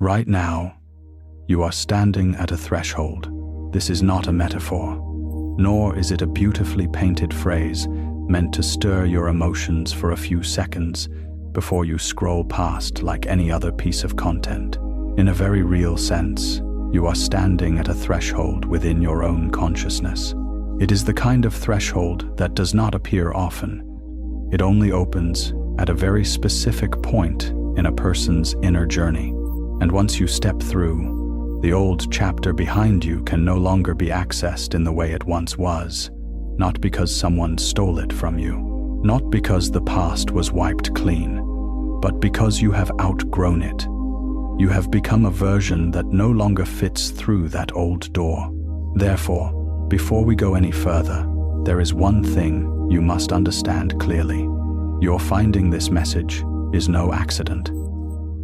Right now, you are standing at a threshold. This is not a metaphor, nor is it a beautifully painted phrase meant to stir your emotions for a few seconds before you scroll past like any other piece of content. In a very real sense, you are standing at a threshold within your own consciousness. It is the kind of threshold that does not appear often. It only opens at a very specific point in a person's inner journey. And once you step through, the old chapter behind you can no longer be accessed in the way it once was, not because someone stole it from you, not because the past was wiped clean, but because you have outgrown it. You have become a version that no longer fits through that old door. Therefore, before we go any further, there is one thing you must understand clearly. Your finding this message is no accident.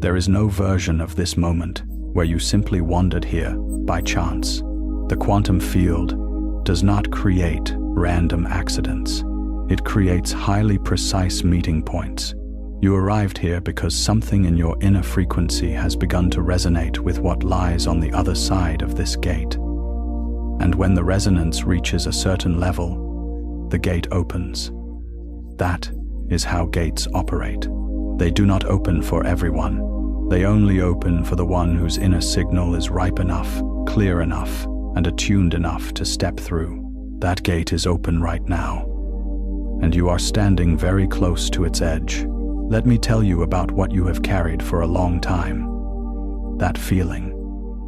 There is no version of this moment where you simply wandered here by chance. The quantum field does not create random accidents. It creates highly precise meeting points. You arrived here because something in your inner frequency has begun to resonate with what lies on the other side of this gate. And when the resonance reaches a certain level, the gate opens. That is how gates operate. They do not open for everyone. They only open for the one whose inner signal is ripe enough, clear enough, and attuned enough to step through. That gate is open right now, and you are standing very close to its edge. Let me tell you about what you have carried for a long time. That feeling.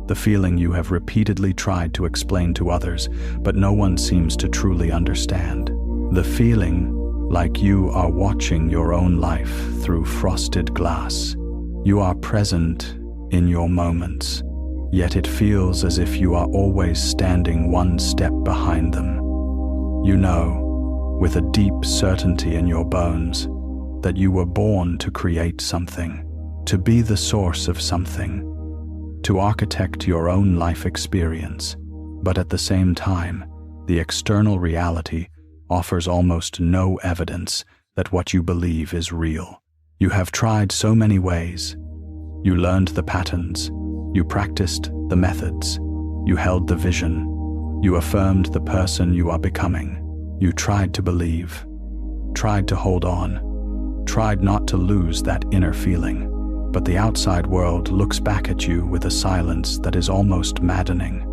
The feeling you have repeatedly tried to explain to others, but no one seems to truly understand. The feeling like you are watching your own life through frosted glass. You are present in your moments, yet it feels as if you are always standing one step behind them. You know, with a deep certainty in your bones, that you were born to create something, to be the source of something, to architect your own life experience. But at the same time, the external reality offers almost no evidence that what you believe is real. You have tried so many ways. You learned the patterns. You practiced the methods. You held the vision. You affirmed the person you are becoming. You tried to believe, tried to hold on, tried not to lose that inner feeling. But the outside world looks back at you with a silence that is almost maddening.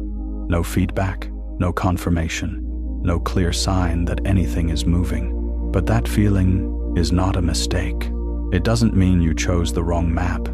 No feedback, no confirmation, no clear sign that anything is moving. But that feeling is not a mistake. It doesn't mean you chose the wrong map.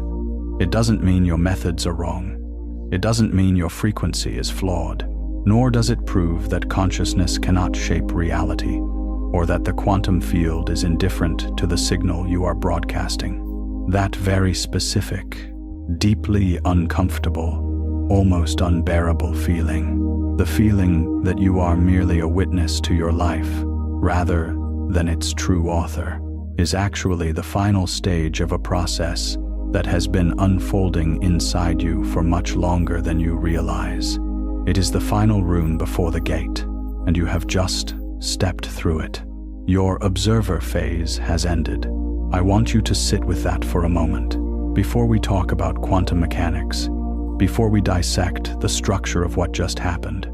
It doesn't mean your methods are wrong. It doesn't mean your frequency is flawed. Nor does it prove that consciousness cannot shape reality, or that the quantum field is indifferent to the signal you are broadcasting. That very specific, deeply uncomfortable, almost unbearable feeling, the feeling that you are merely a witness to your life, rather than its true author, is actually the final stage of a process that has been unfolding inside you for much longer than you realize. It is the final room before the gate, and you have just stepped through it. Your observer phase has ended. I want you to sit with that for a moment, before we talk about quantum mechanics, before we dissect the structure of what just happened,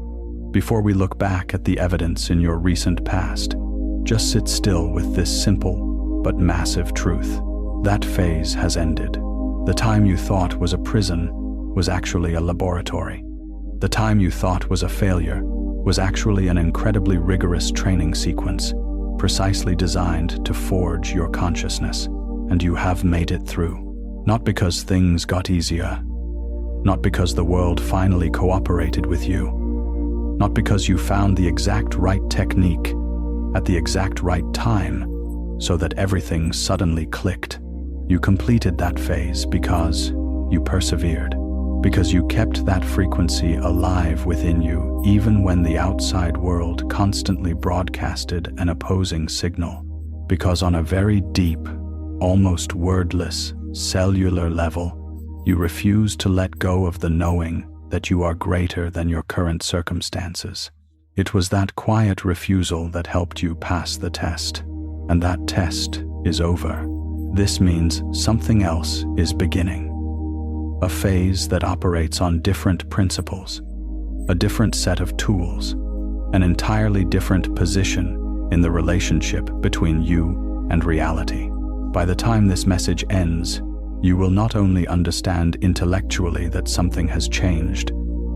before we look back at the evidence in your recent past. Just sit still with this simple but massive truth. That phase has ended. The time you thought was a prison was actually a laboratory. The time you thought was a failure was actually an incredibly rigorous training sequence, precisely designed to forge your consciousness, and you have made it through. Not because things got easier, not because the world finally cooperated with you, not because you found the exact right technique at the exact right time so that everything suddenly clicked. You completed that phase because you persevered, because you kept that frequency alive within you even when the outside world constantly broadcasted an opposing signal, because on a very deep, almost wordless, cellular level, you refuse to let go of the knowing that you are greater than your current circumstances. It was that quiet refusal that helped you pass the test, and that test is over. This means something else is beginning. a phase that operates on different principles, a different set of tools, an entirely different position in the relationship between you and reality. By the time this message ends, you will not only understand intellectually that something has changed,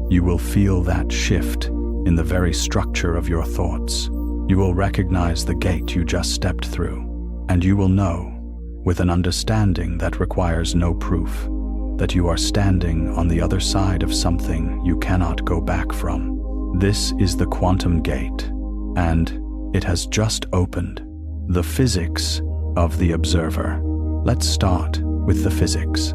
you will feel that shift in the very structure of your thoughts. You will recognize the gate you just stepped through, and you will know, with an understanding that requires no proof, that you are standing on the other side of something you cannot go back from. This is the quantum gate, and it has just opened. The physics of the observer. Let's start with the physics,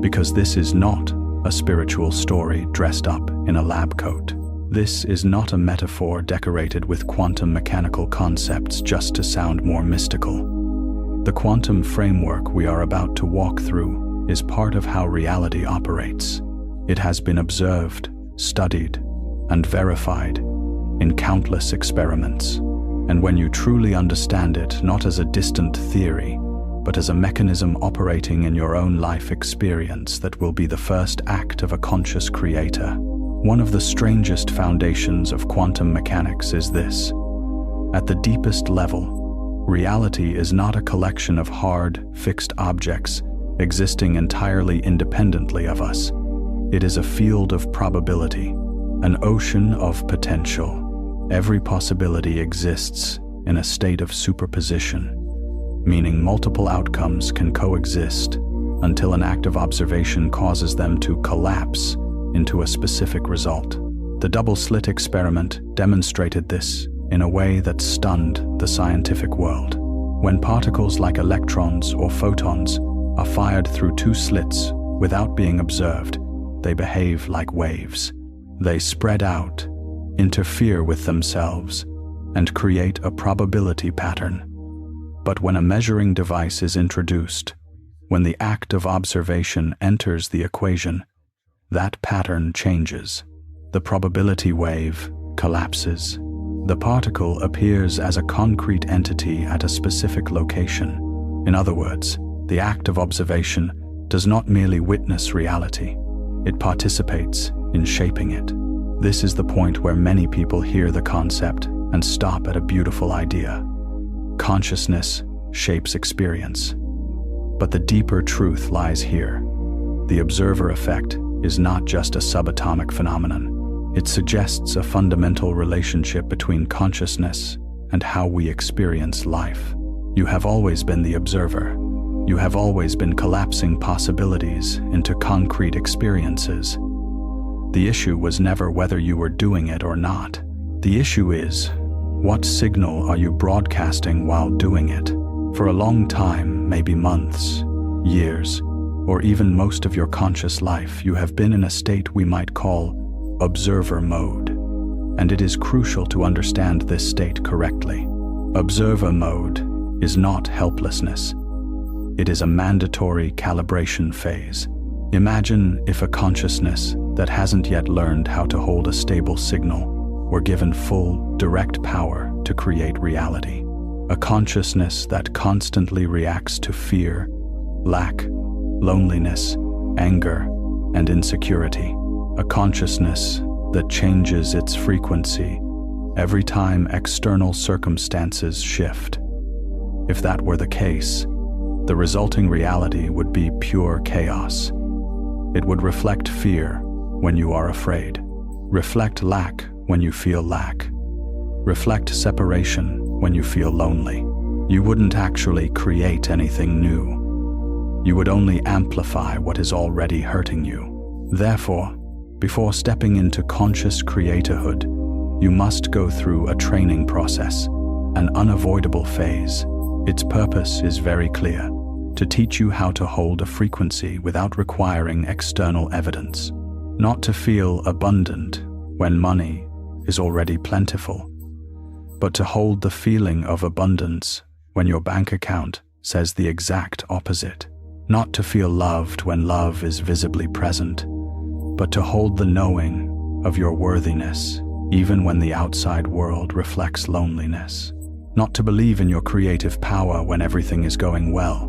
because this is not a spiritual story dressed up in a lab coat. This is not a metaphor decorated with quantum mechanical concepts just to sound more mystical. The quantum framework we are about to walk through is part of how reality operates. It has been observed, studied, and verified in countless experiments. And when you truly understand it, not as a distant theory, but as a mechanism operating in your own life experience that will be the first act of a conscious creator. One of the strangest foundations of quantum mechanics is this. At the deepest level, reality is not a collection of hard, fixed objects existing entirely independently of us. It is a field of probability, an ocean of potential. Every possibility exists in a state of superposition, meaning multiple outcomes can coexist until an act of observation causes them to collapse into a specific result. The double-slit experiment demonstrated this in a way that stunned the scientific world. When particles like electrons or photons are fired through two slits without being observed, they behave like waves. They spread out, interfere with themselves, and create a probability pattern. But when a measuring device is introduced, when the act of observation enters the equation, that pattern changes. The probability wave collapses. The particle appears as a concrete entity at a specific location. In other words, the act of observation does not merely witness reality, it participates in shaping it. This is the point where many people hear the concept and stop at a beautiful idea. Consciousness shapes experience. But the deeper truth lies here. The observer effect is not just a subatomic phenomenon. It suggests a fundamental relationship between consciousness and how we experience life. You have always been the observer. You have always been collapsing possibilities into concrete experiences. The issue was never whether you were doing it or not. The issue is, what signal are you broadcasting while doing it? For a long time, maybe months, years, or even most of your conscious life, you have been in a state we might call observer mode. And it is crucial to understand this state correctly. Observer mode is not helplessness. It is a mandatory calibration phase. Imagine if a consciousness that hasn't yet learned how to hold a stable signal were given full, direct power to create reality. A consciousness that constantly reacts to fear, lack, loneliness, anger, and insecurity. A consciousness that changes its frequency every time external circumstances shift. If that were the case, the resulting reality would be pure chaos. It would reflect fear when you are afraid, reflect lack when you feel lack, reflect separation when you feel lonely. You wouldn't actually create anything new. You would only amplify what is already hurting you. Therefore, before stepping into conscious creatorhood, you must go through a training process, an unavoidable phase. Its purpose is very clear: to teach you how to hold a frequency without requiring external evidence. Not to feel abundant when money is already plentiful, but to hold the feeling of abundance when your bank account says the exact opposite. Not to feel loved when love is visibly present, but to hold the knowing of your worthiness even when the outside world reflects loneliness. Not to believe in your creative power when everything is going well,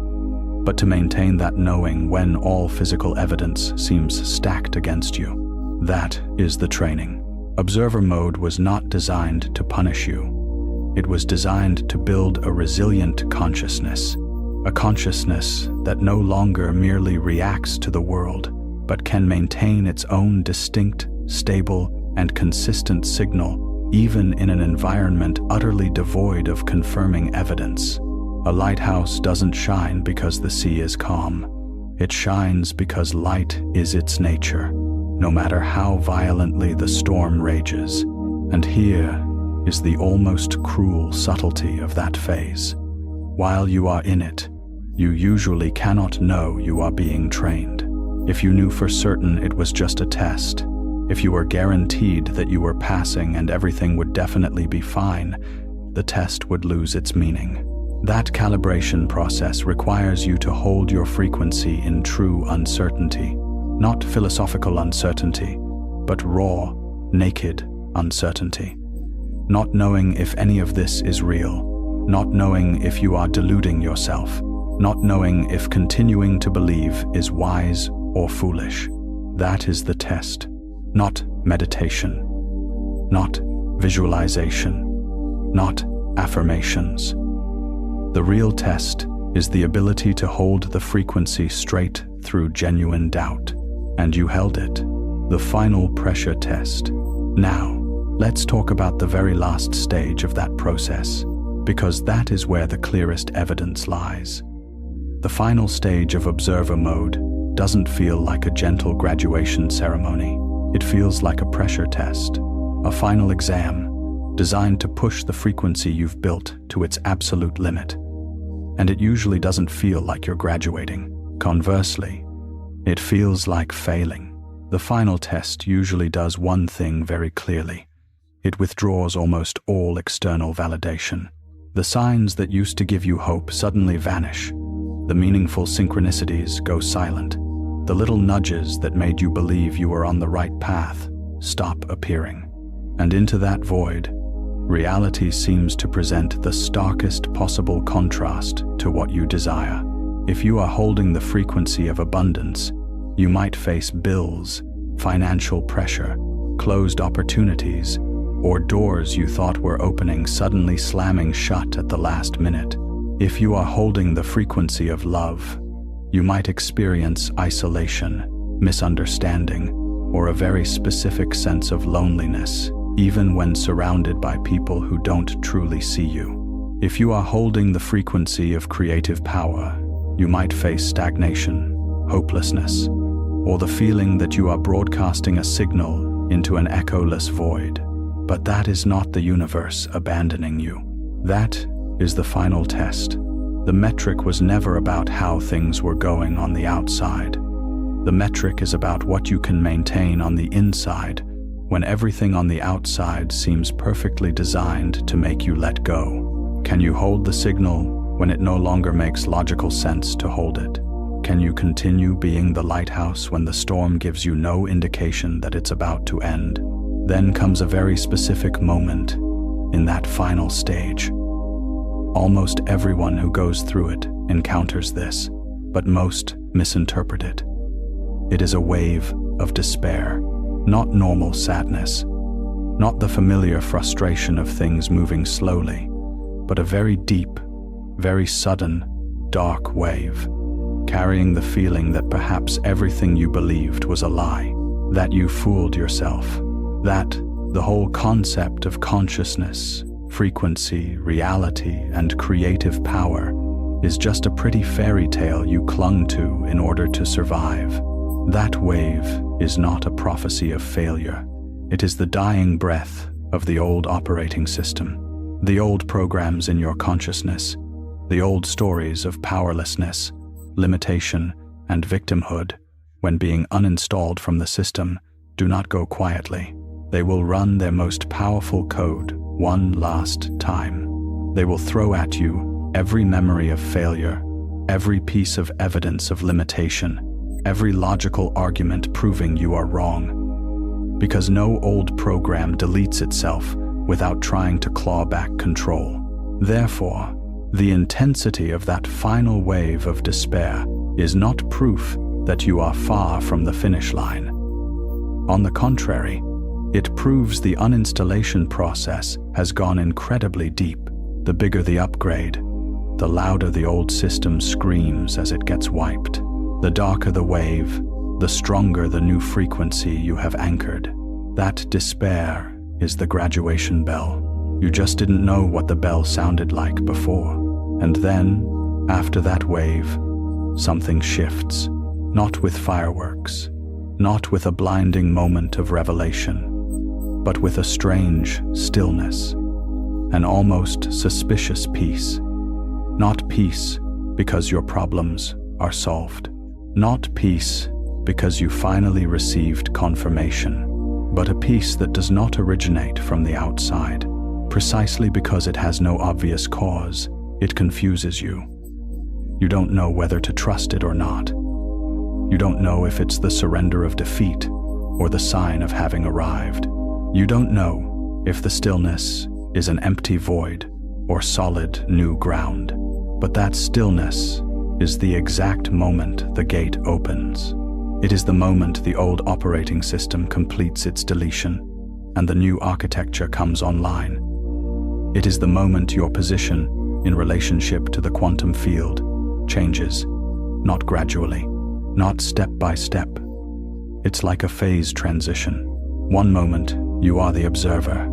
but to maintain that knowing when all physical evidence seems stacked against you. That is the training. Observer mode was not designed to punish you. It was designed to build a resilient consciousness, a consciousness that no longer merely reacts to the world, but can maintain its own distinct, stable, and consistent signal, even in an environment utterly devoid of confirming evidence. A lighthouse doesn't shine because the sea is calm. It shines because light is its nature, no matter how violently the storm rages. And here is the almost cruel subtlety of that phase. While you are in it, you usually cannot know you are being trained. If you knew for certain it was just a test, if you were guaranteed that you were passing and everything would definitely be fine, the test would lose its meaning. That calibration process requires you to hold your frequency in true uncertainty, not philosophical uncertainty, but raw, naked uncertainty. Not knowing if any of this is real, not knowing if you are deluding yourself, not knowing if continuing to believe is wise or foolish. That is the test, not meditation, not visualization, not affirmations. The real test is the ability to hold the frequency straight through genuine doubt, and you held it, the final pressure test. Now, let's talk about the very last stage of that process, because that is where the clearest evidence lies. The final stage of observer mode doesn't feel like a gentle graduation ceremony. It feels like a pressure test, a final exam designed to push the frequency you've built to its absolute limit. And it usually doesn't feel like you're graduating. Conversely, it feels like failing. The final test usually does one thing very clearly. It withdraws almost all external validation. The signs that used to give you hope suddenly vanish. The meaningful synchronicities go silent. The little nudges that made you believe you were on the right path stop appearing. And into that void, reality seems to present the starkest possible contrast to what you desire. If you are holding the frequency of abundance, you might face bills, financial pressure, closed opportunities, or doors you thought were opening suddenly slamming shut at the last minute. If you are holding the frequency of love, you might experience isolation, misunderstanding, or a very specific sense of loneliness, even when surrounded by people who don't truly see you. If you are holding the frequency of creative power, you might face stagnation, hopelessness, or the feeling that you are broadcasting a signal into an echoless void. But that is not the universe abandoning you. That is the final test. The metric was never about how things were going on the outside. The metric is about what you can maintain on the inside when everything on the outside seems perfectly designed to make you let go. Can you hold the signal when it no longer makes logical sense to hold it? Can you continue being the lighthouse when the storm gives you no indication that it's about to end? Then comes a very specific moment in that final stage. Almost everyone who goes through it encounters this, but most misinterpret it. It is a wave of despair, not normal sadness, not the familiar frustration of things moving slowly, but a very deep, very sudden, dark wave, carrying the feeling that perhaps everything you believed was a lie, that you fooled yourself, that the whole concept of consciousness, frequency, reality, and creative power is just a pretty fairy tale you clung to in order to survive. That wave is not a prophecy of failure. It is the dying breath of the old operating system, the old programs in your consciousness, the old stories of powerlessness, limitation, and victimhood. When being uninstalled from the system, do not go quietly. They will run their most powerful code one last time. They will throw at you every memory of failure, every piece of evidence of limitation, every logical argument proving you are wrong. Because no old program deletes itself without trying to claw back control. Therefore, The intensity of that final wave of despair is not proof that you are far from the finish line. On the contrary, it proves the uninstallation process has gone incredibly deep. The bigger the upgrade, the louder the old system screams as it gets wiped. The darker the wave, the stronger the new frequency you have anchored. That despair is the graduation bell. You just didn't know what the bell sounded like before. And then, after that wave, something shifts. Not with fireworks, not with a blinding moment of revelation, but with a strange stillness, an almost suspicious peace. Not peace because your problems are solved. Not peace because you finally received confirmation, but a peace that does not originate from the outside. Precisely because it has no obvious cause, it confuses you. You don't know whether to trust it or not. You don't know if it's the surrender of defeat or the sign of having arrived. You don't know if the stillness is an empty void or solid new ground. But that stillness is the exact moment the gate opens. It is the moment the old operating system completes its deletion and the new architecture comes online. It is the moment your position in relationship to the quantum field changes, not gradually, not step by step. It's like a phase transition. One moment, you are the observer.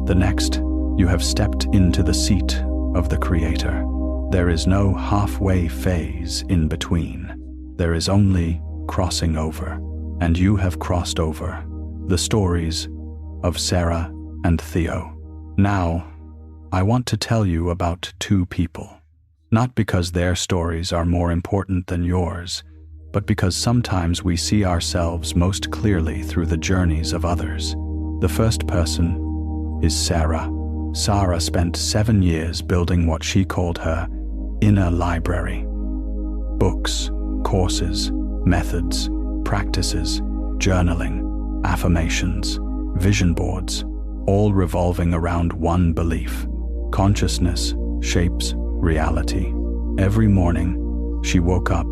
The next, you have stepped into the seat of the creator. There is no halfway phase in between. There is only crossing over, and you have crossed over. The stories of Sarah and Theo. Now, I want to tell you about two people. Not because their stories are more important than yours, but because sometimes we see ourselves most clearly through the journeys of others. The first person is Sarah. Sarah spent 7 years building what she called her inner library. Books, courses, methods, practices, journaling, affirmations, vision boards, all revolving around one belief. Consciousness shapes reality. Every morning, she woke up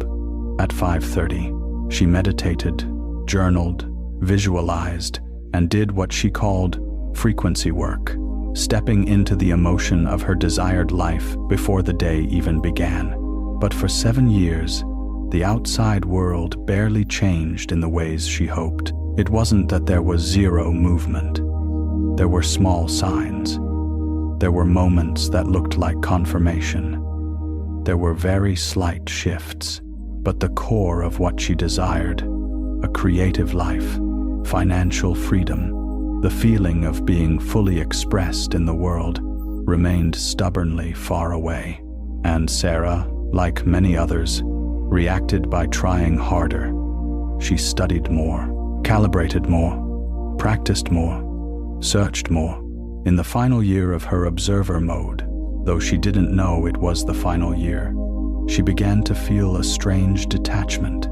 at 5:30. She meditated, journaled, visualized, and did what she called frequency work, stepping into the emotion of her desired life before the day even began. But for 7 years, the outside world barely changed in the ways she hoped. It wasn't that there was zero movement. There were small signs. There were moments that looked like confirmation. There were very slight shifts, but the core of what she desired, a creative life, financial freedom, the feeling of being fully expressed in the world, remained stubbornly far away. And Sarah, like many others, reacted by trying harder. She studied more, calibrated more, practiced more, searched more. In the final year of her observer mode, though she didn't know it was the final year, she began to feel a strange detachment.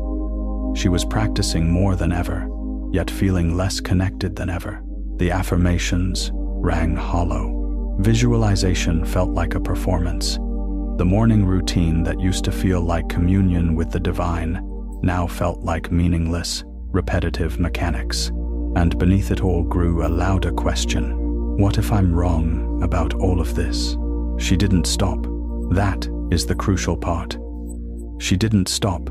She was practicing more than ever, yet feeling less connected than ever. The affirmations rang hollow. Visualization felt like a performance. The morning routine that used to feel like communion with the divine now felt like meaningless, repetitive mechanics. And beneath it all grew a louder question. What if I'm wrong about all of this? She didn't stop. That is the crucial part. She didn't stop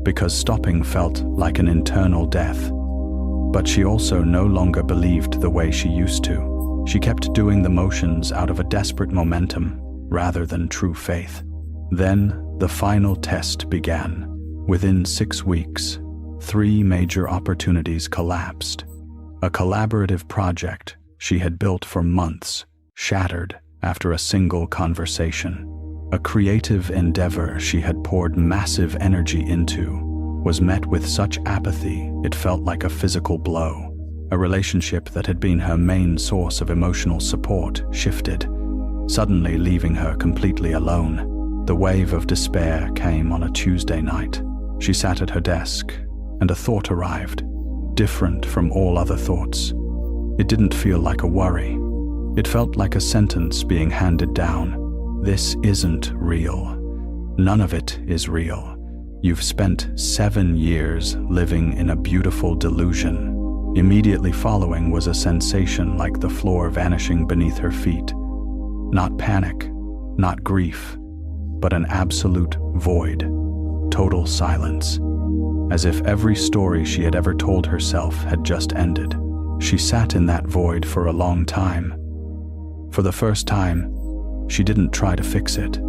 because stopping felt like an internal death. But she also no longer believed the way she used to. She kept doing the motions out of a desperate momentum rather than true faith. Then the final test began. Within 6 weeks, 3 major opportunities collapsed. A collaborative project she had built for months shattered after a single conversation. A creative endeavor she had poured massive energy into was met with such apathy it felt like a physical blow. A relationship that had been her main source of emotional support shifted, suddenly leaving her completely alone. The wave of despair came on a Tuesday night. She sat at her desk, and a thought arrived, different from all other thoughts. It didn't feel like a worry. It felt like a sentence being handed down. "This isn't real. None of it is real. You've spent 7 years living in a beautiful delusion." Immediately following was a sensation like the floor vanishing beneath her feet. Not panic, not grief, but an absolute void, total silence, as if every story she had ever told herself had just ended. She sat in that void for a long time. For the first time, she didn't try to fix it.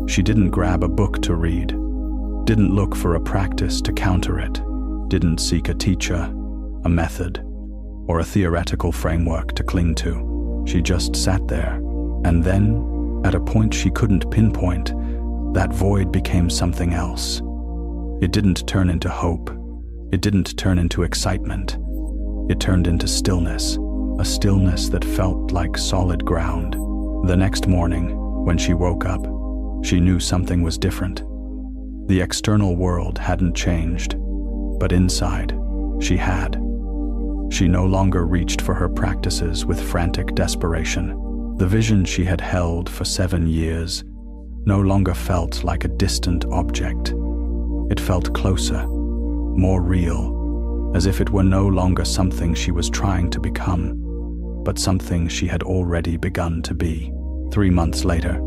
She didn't grab a book to read, didn't look for a practice to counter it, didn't seek a teacher, a method, or a theoretical framework to cling to. She just sat there, and then, at a point she couldn't pinpoint, that void became something else. It didn't turn into hope. It didn't turn into excitement. It turned into stillness, a stillness that felt like solid ground. The next morning, when she woke up, she knew something was different. The external world hadn't changed, but inside, she had. She no longer reached for her practices with frantic desperation. The vision she had held for 7 years no longer felt like a distant object. It felt closer, more real, as if it were no longer something she was trying to become, but something she had already begun to be. 3 months later,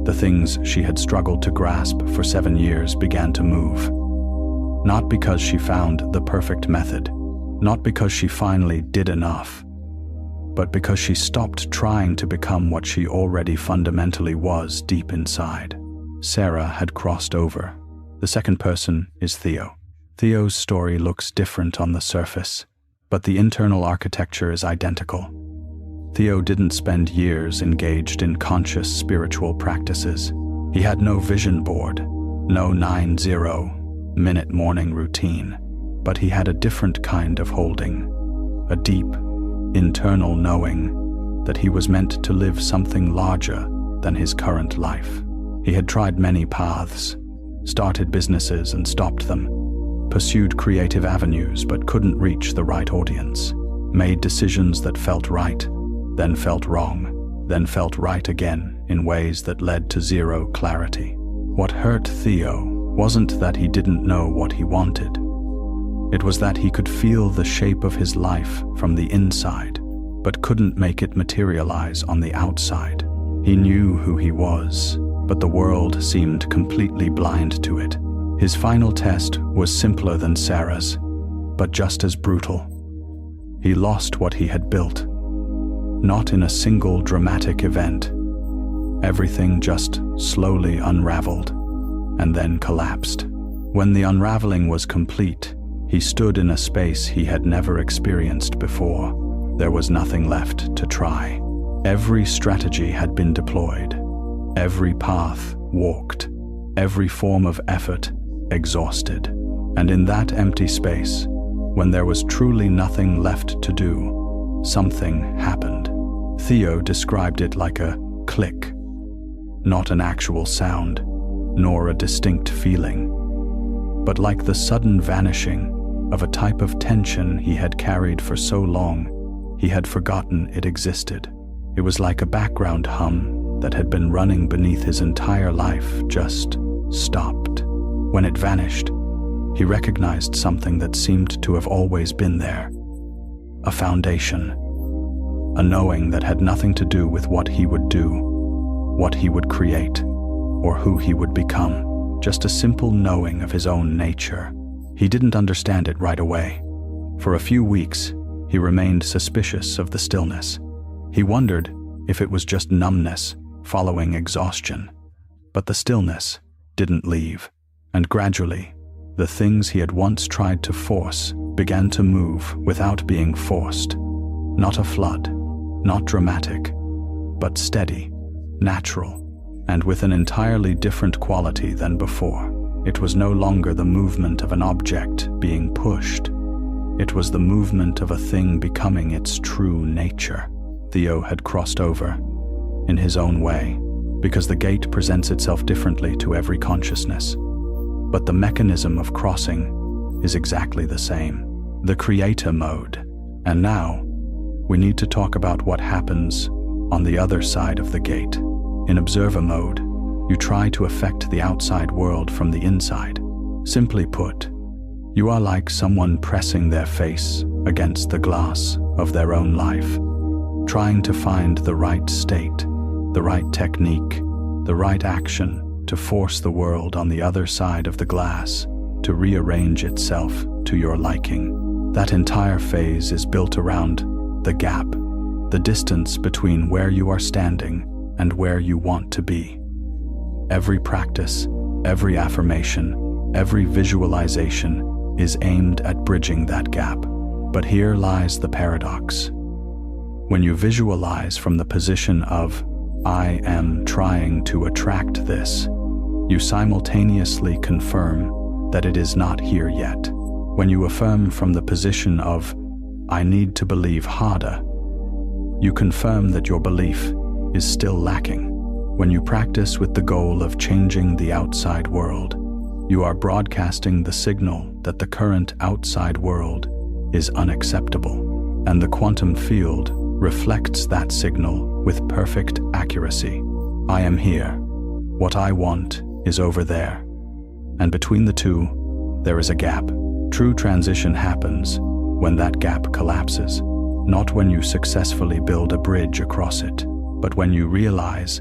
the things she had struggled to grasp for 7 years began to move. Not because she found the perfect method, not because she finally did enough, but because she stopped trying to become what she already fundamentally was deep inside. Sarah had crossed over. The second person is Theo. Theo's story looks different on the surface, but the internal architecture is identical. Theo didn't spend years engaged in conscious spiritual practices. He had no vision board, no 90-minute morning routine, but he had a different kind of holding, a deep, internal knowing that he was meant to live something larger than his current life. He had tried many paths, started businesses and stopped them, pursued creative avenues but couldn't reach the right audience, made decisions that felt right, then felt wrong, then felt right again in ways that led to zero clarity. What hurt Theo wasn't that he didn't know what he wanted. It was that he could feel the shape of his life from the inside, but couldn't make it materialize on the outside. He knew who he was, but the world seemed completely blind to it. His final test was simpler than Sarah's, but just as brutal. He lost what he had built, not in a single dramatic event. Everything just slowly unraveled and then collapsed. When the unraveling was complete, he stood in a space he had never experienced before. There was nothing left to try. Every strategy had been deployed, every path walked, every form of effort exhausted. And in that empty space, when there was truly nothing left to do, something happened. Theo described it like a click, not an actual sound, nor a distinct feeling, but like the sudden vanishing of a type of tension he had carried for so long, he had forgotten it existed. It was like a background hum that had been running beneath his entire life just stopped. When it vanished, he recognized something that seemed to have always been there. A foundation. A knowing that had nothing to do with what he would do, what he would create, or who he would become. Just a simple knowing of his own nature. He didn't understand it right away. For a few weeks, he remained suspicious of the stillness. He wondered if it was just numbness following exhaustion. But the stillness didn't leave, and gradually, the things he had once tried to force began to move without being forced. Not a flood, not dramatic, but steady, natural, and with an entirely different quality than before. It was no longer the movement of an object being pushed. It was the movement of a thing becoming its true nature. Theo had crossed over, in his own way, because the gate presents itself differently to every consciousness. But the mechanism of crossing is exactly the same, the creator mode. And now, we need to talk about what happens on the other side of the gate. In observer mode, you try to affect the outside world from the inside. Simply put, you are like someone pressing their face against the glass of their own life, trying to find the right state, the right technique, the right action to force the world on the other side of the glass to rearrange itself to your liking. That entire phase is built around the gap, the distance between where you are standing and where you want to be. Every practice, every affirmation, every visualization is aimed at bridging that gap. But here lies the paradox. When you visualize from the position of, I am trying to attract this, you simultaneously confirm that it is not here yet. When you affirm from the position of, I need to believe harder, you confirm that your belief is still lacking. When you practice with the goal of changing the outside world, you are broadcasting the signal that the current outside world is unacceptable, and the quantum field reflects that signal with perfect accuracy. I am here. What I want is over there. And between the two, there is a gap. True transition happens when that gap collapses, not when you successfully build a bridge across it, but when you realize,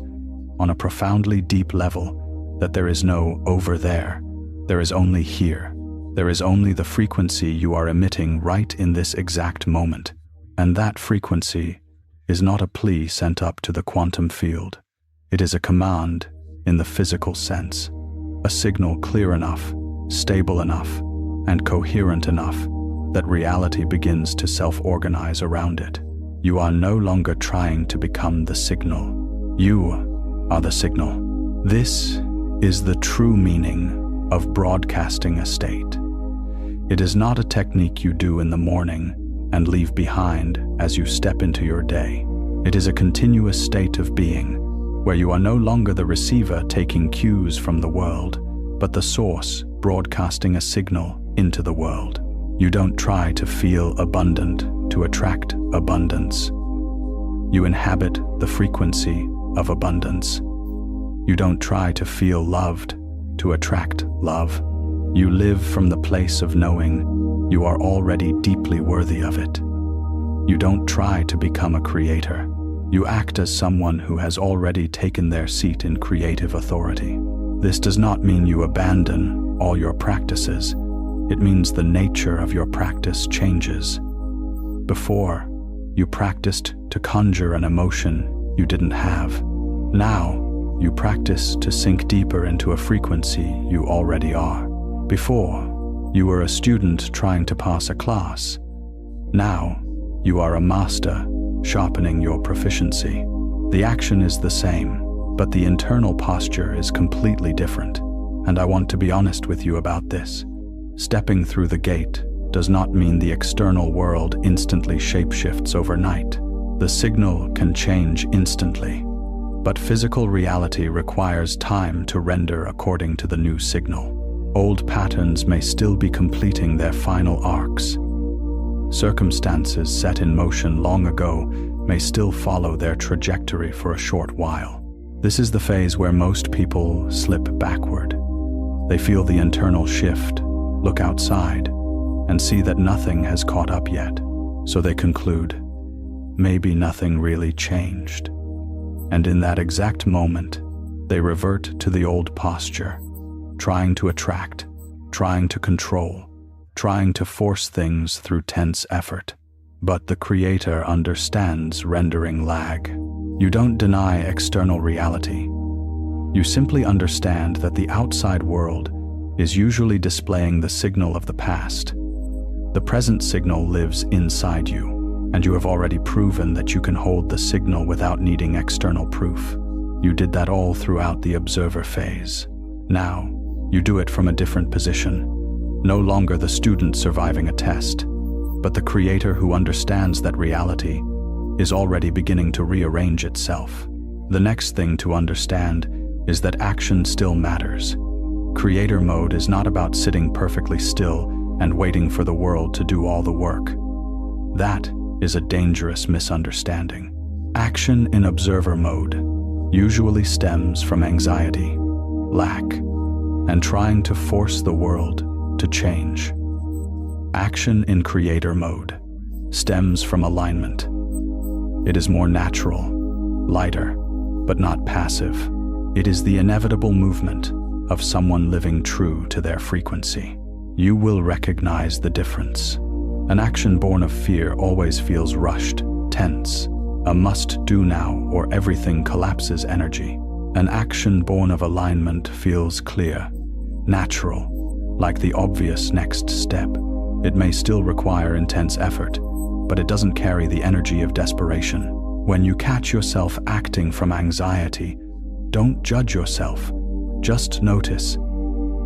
on a profoundly deep level, that there is no over there. There is only here. There is only the frequency you are emitting right in this exact moment. And that frequency is not a plea sent up to the quantum field. It is a command in the physical sense, a signal clear enough, stable enough, and coherent enough that reality begins to self-organize around it. You are no longer trying to become the signal. You are the signal. This is the true meaning of broadcasting a state. It is not a technique you do in the morning and leave behind as you step into your day. It is a continuous state of being, where you are no longer the receiver taking cues from the world, but the source broadcasting a signal into the world. You don't try to feel abundant to attract abundance. You inhabit the frequency of abundance. You don't try to feel loved to attract love. You live from the place of knowing you are already deeply worthy of it. You don't try to become a creator. You act as someone who has already taken their seat in creative authority. This does not mean you abandon all your practices. It means the nature of your practice changes. Before, you practiced to conjure an emotion you didn't have. Now, you practice to sink deeper into a frequency you already are. Before, you were a student trying to pass a class. Now, you are a master, sharpening your proficiency. The action is the same, but the internal posture is completely different. And I want to be honest with you about this. Stepping through the gate does not mean the external world instantly shapeshifts overnight. The signal can change instantly, but physical reality requires time to render according to the new signal. Old patterns may still be completing their final arcs. Circumstances set in motion long ago may still follow their trajectory for a short while. This is the phase where most people slip backward. They feel the internal shift, look outside, and see that nothing has caught up yet. So they conclude, maybe nothing really changed. And in that exact moment, they revert to the old posture, trying to attract, trying to control, trying to force things through tense effort. But the Creator understands rendering lag. You don't deny external reality. You simply understand that the outside world is usually displaying the signal of the past. The present signal lives inside you, and you have already proven that you can hold the signal without needing external proof. You did that all throughout the observer phase. Now, you do it from a different position, no longer the student surviving a test, but the Creator who understands that reality is already beginning to rearrange itself. The next thing to understand is that action still matters. Creator mode is not about sitting perfectly still and waiting for the world to do all the work. That is a dangerous misunderstanding. Action in observer mode usually stems from anxiety, lack, and trying to force the world to change. Action in creator mode stems from alignment. It is more natural, lighter, but not passive. It is the inevitable movement of someone living true to their frequency. You will recognize the difference. An action born of fear always feels rushed, tense, a must-do now or everything collapses energy. An action born of alignment feels clear, natural, like the obvious next step. It may still require intense effort, but it doesn't carry the energy of desperation. When you catch yourself acting from anxiety, don't judge yourself. Just notice,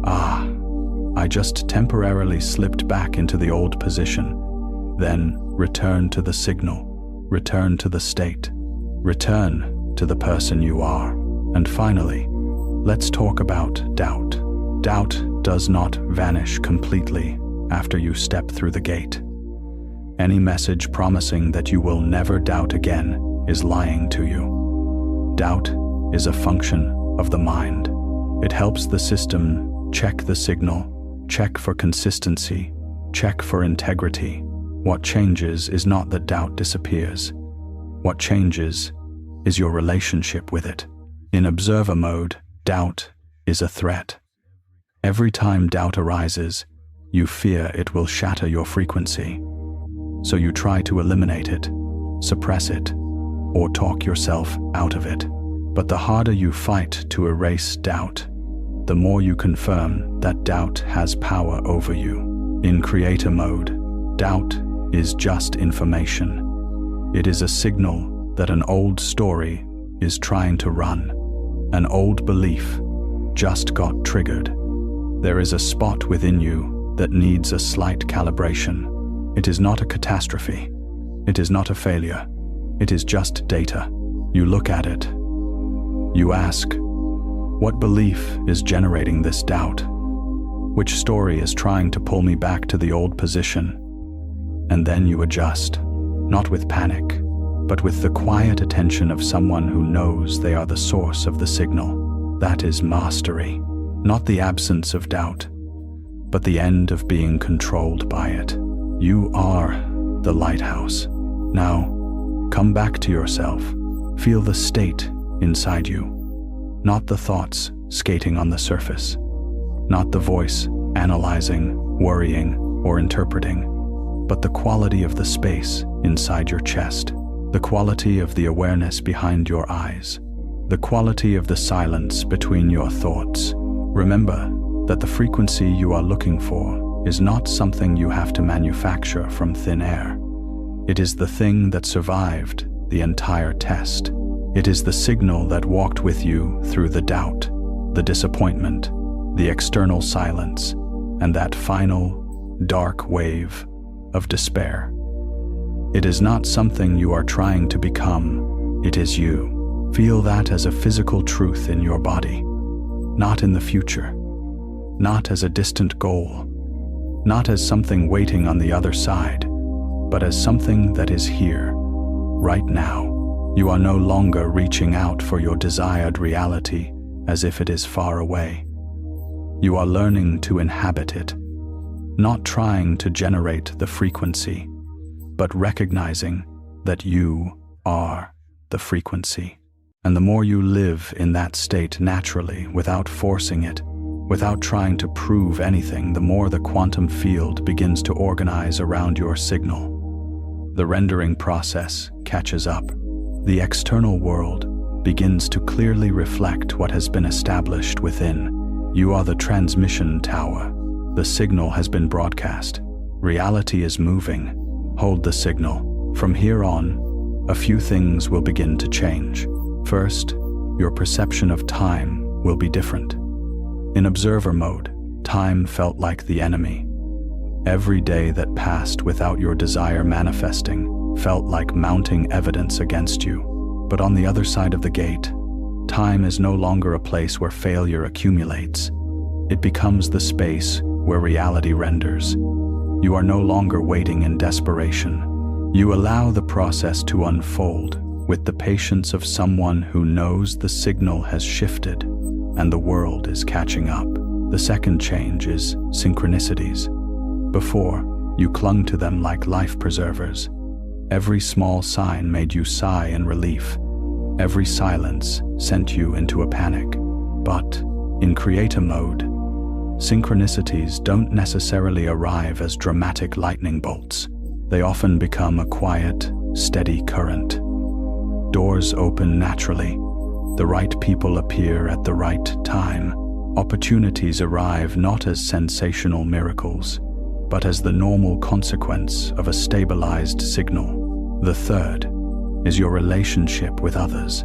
I just temporarily slipped back into the old position. Then return to the signal, return to the state, return to the person you are. And finally, let's talk about doubt. Doubt does not vanish completely after you step through the gate. Any message promising that you will never doubt again is lying to you. Doubt is a function of the mind. It helps the system check the signal, check for consistency, check for integrity. What changes is not that doubt disappears. What changes is your relationship with it. In observer mode, doubt is a threat. Every time doubt arises, you fear it will shatter your frequency. So you try to eliminate it, suppress it, or talk yourself out of it. But the harder you fight to erase doubt, the more you confirm that doubt has power over you. In creator mode, doubt is just information. It is a signal that an old story is trying to run. An old belief just got triggered. There is a spot within you that needs a slight calibration. It is not a catastrophe. It is not a failure. It is just data. You look at it. You ask, what belief is generating this doubt? Which story is trying to pull me back to the old position? And then you adjust, not with panic, but with the quiet attention of someone who knows they are the source of the signal. That is mastery, not the absence of doubt, but the end of being controlled by it. You are the lighthouse. Now, come back to yourself. Feel the state inside you, not the thoughts skating on the surface, not the voice analyzing, worrying, or interpreting, but the quality of the space inside your chest, the quality of the awareness behind your eyes, the quality of the silence between your thoughts. Remember that the frequency you are looking for is not something you have to manufacture from thin air. It is the thing that survived the entire test. It is the signal that walked with you through the doubt, the disappointment, the external silence, and that final, dark wave of despair. It is not something you are trying to become, it is you. Feel that as a physical truth in your body, not in the future, not as a distant goal, not as something waiting on the other side, but as something that is here, right now. You are no longer reaching out for your desired reality as if it is far away. You are learning to inhabit it, not trying to generate the frequency, but recognizing that you are the frequency. And the more you live in that state naturally, without forcing it, without trying to prove anything, the more the quantum field begins to organize around your signal. The rendering process catches up. The external world begins to clearly reflect what has been established within. You are the transmission tower. The signal has been broadcast. Reality is moving. Hold the signal. From here on, a few things will begin to change. First, your perception of time will be different. In observer mode, time felt like the enemy. Every day that passed without your desire manifesting felt like mounting evidence against you. But on the other side of the gate, time is no longer a place where failure accumulates. It becomes the space where reality renders. You are no longer waiting in desperation. You allow the process to unfold with the patience of someone who knows the signal has shifted and the world is catching up. The second change is synchronicities. Before, you clung to them like life preservers. Every small sign made you sigh in relief. Every silence sent you into a panic. But in creator mode, synchronicities don't necessarily arrive as dramatic lightning bolts. They often become a quiet, steady current. Doors open naturally. The right people appear at the right time. Opportunities arrive not as sensational miracles, but as the normal consequence of a stabilized signal. The third is your relationship with others.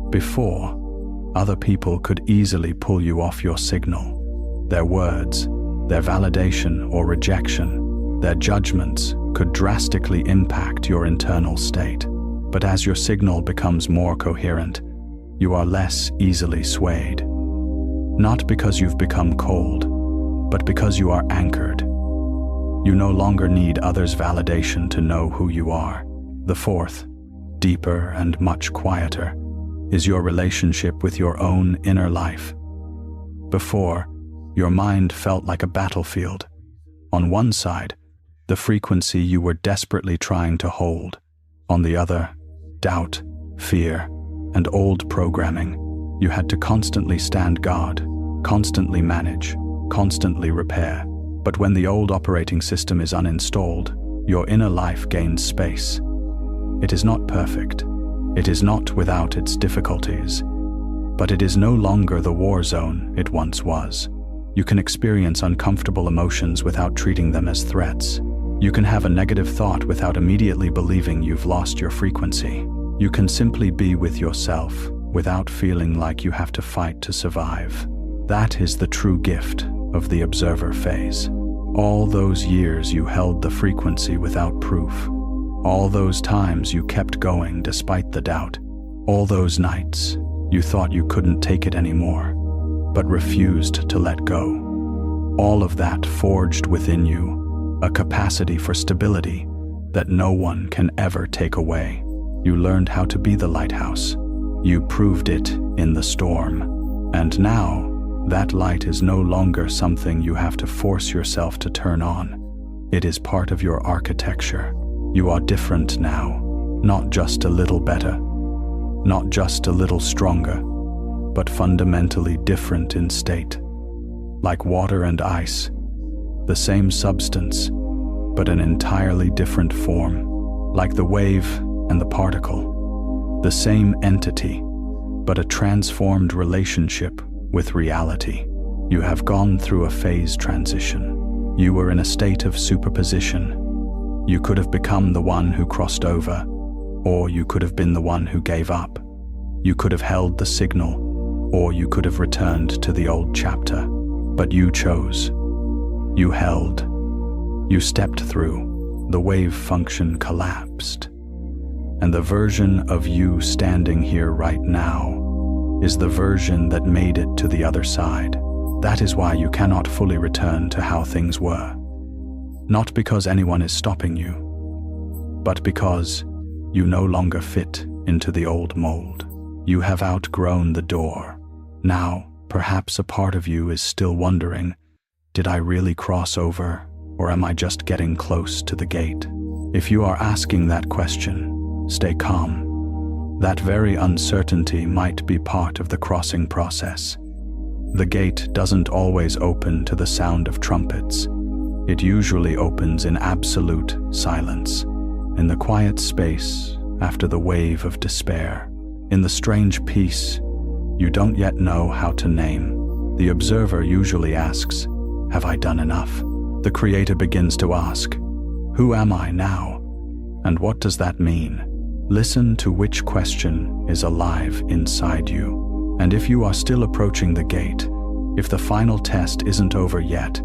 Before, other people could easily pull you off your signal. Their words, their validation or rejection, their judgments could drastically impact your internal state. But as your signal becomes more coherent, you are less easily swayed. Not because you've become cold, but because you are anchored. You no longer need others' validation to know who you are. The fourth, deeper and much quieter, is your relationship with your own inner life. Before, your mind felt like a battlefield. On one side, the frequency you were desperately trying to hold. On the other, doubt, fear, and old programming. You had to constantly stand guard, constantly manage, constantly repair. But when the old operating system is uninstalled, your inner life gains space. It is not perfect. It is not without its difficulties. But it is no longer the war zone it once was. You can experience uncomfortable emotions without treating them as threats. You can have a negative thought without immediately believing you've lost your frequency. You can simply be with yourself without feeling like you have to fight to survive. That is the true gift of the observer phase. All those years you held the frequency without proof. All those times you kept going despite the doubt. All those nights you thought you couldn't take it anymore, but refused to let go. All of that forged within you a capacity for stability that no one can ever take away. You learned how to be the lighthouse. You proved it in the storm. And now, that light is no longer something you have to force yourself to turn on. It is part of your architecture. You are different now, not just a little better, not just a little stronger, but fundamentally different in state. Like water and ice, the same substance, but an entirely different form. Like the wave and the particle, the same entity, but a transformed relationship with reality. You have gone through a phase transition. You were in a state of superposition. You could have become the one who crossed over, or you could have been the one who gave up. You could have held the signal, or you could have returned to the old chapter. But you chose. You held. You stepped through. The wave function collapsed. And the version of you standing here right now is the version that made it to the other side. That is why you cannot fully return to how things were. Not because anyone is stopping you, but because you no longer fit into the old mold. You have outgrown the door. Now, perhaps a part of you is still wondering, did I really cross over, or am I just getting close to the gate? If you are asking that question, stay calm. That very uncertainty might be part of the crossing process. The gate doesn't always open to the sound of trumpets. It usually opens in absolute silence, in the quiet space after the wave of despair, in the strange peace you don't yet know how to name. The observer usually asks, have I done enough? The creator begins to ask, who am I now? And what does that mean? Listen to which question is alive inside you. And if you are still approaching the gate, if the final test isn't over yet,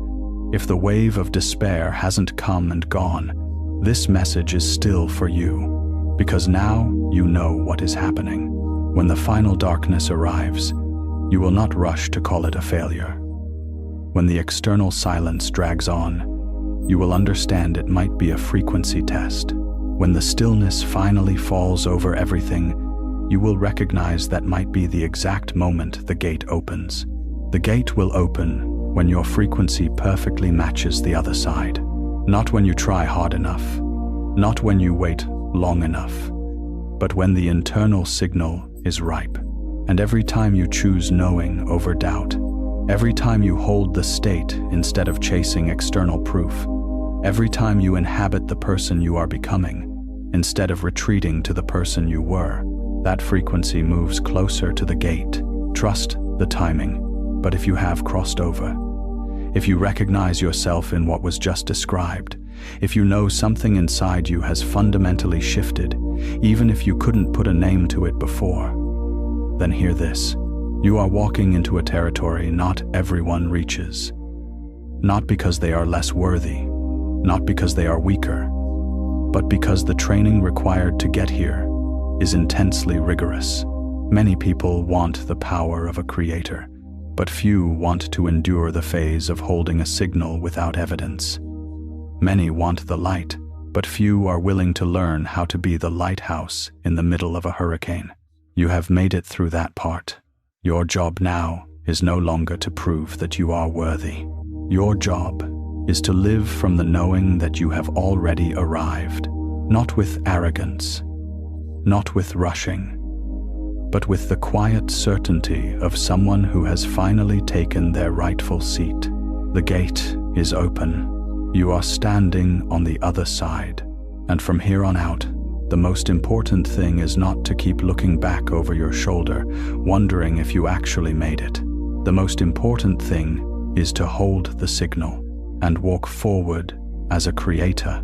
if the wave of despair hasn't come and gone, this message is still for you, because now you know what is happening. When the final darkness arrives, you will not rush to call it a failure. When the external silence drags on, you will understand it might be a frequency test. When the stillness finally falls over everything, you will recognize that might be the exact moment the gate opens. The gate will open when your frequency perfectly matches the other side. Not when you try hard enough, not when you wait long enough, but when the internal signal is ripe. And every time you choose knowing over doubt, every time you hold the state instead of chasing external proof, every time you inhabit the person you are becoming instead of retreating to the person you were, that frequency moves closer to the gate. Trust the timing, but if you have crossed over, if you recognize yourself in what was just described, if you know something inside you has fundamentally shifted, even if you couldn't put a name to it before, then hear this. You are walking into a territory not everyone reaches. Not because they are less worthy, not because they are weaker, but because the training required to get here is intensely rigorous. Many people want the power of a creator, but few want to endure the phase of holding a signal without evidence. Many want the light, but few are willing to learn how to be the lighthouse in the middle of a hurricane. You have made it through that part. Your job now is no longer to prove that you are worthy. Your job is to live from the knowing that you have already arrived, not with arrogance, not with rushing, but with the quiet certainty of someone who has finally taken their rightful seat. The gate is open. You are standing on the other side. And from here on out, the most important thing is not to keep looking back over your shoulder, wondering if you actually made it. The most important thing is to hold the signal and walk forward as a creator.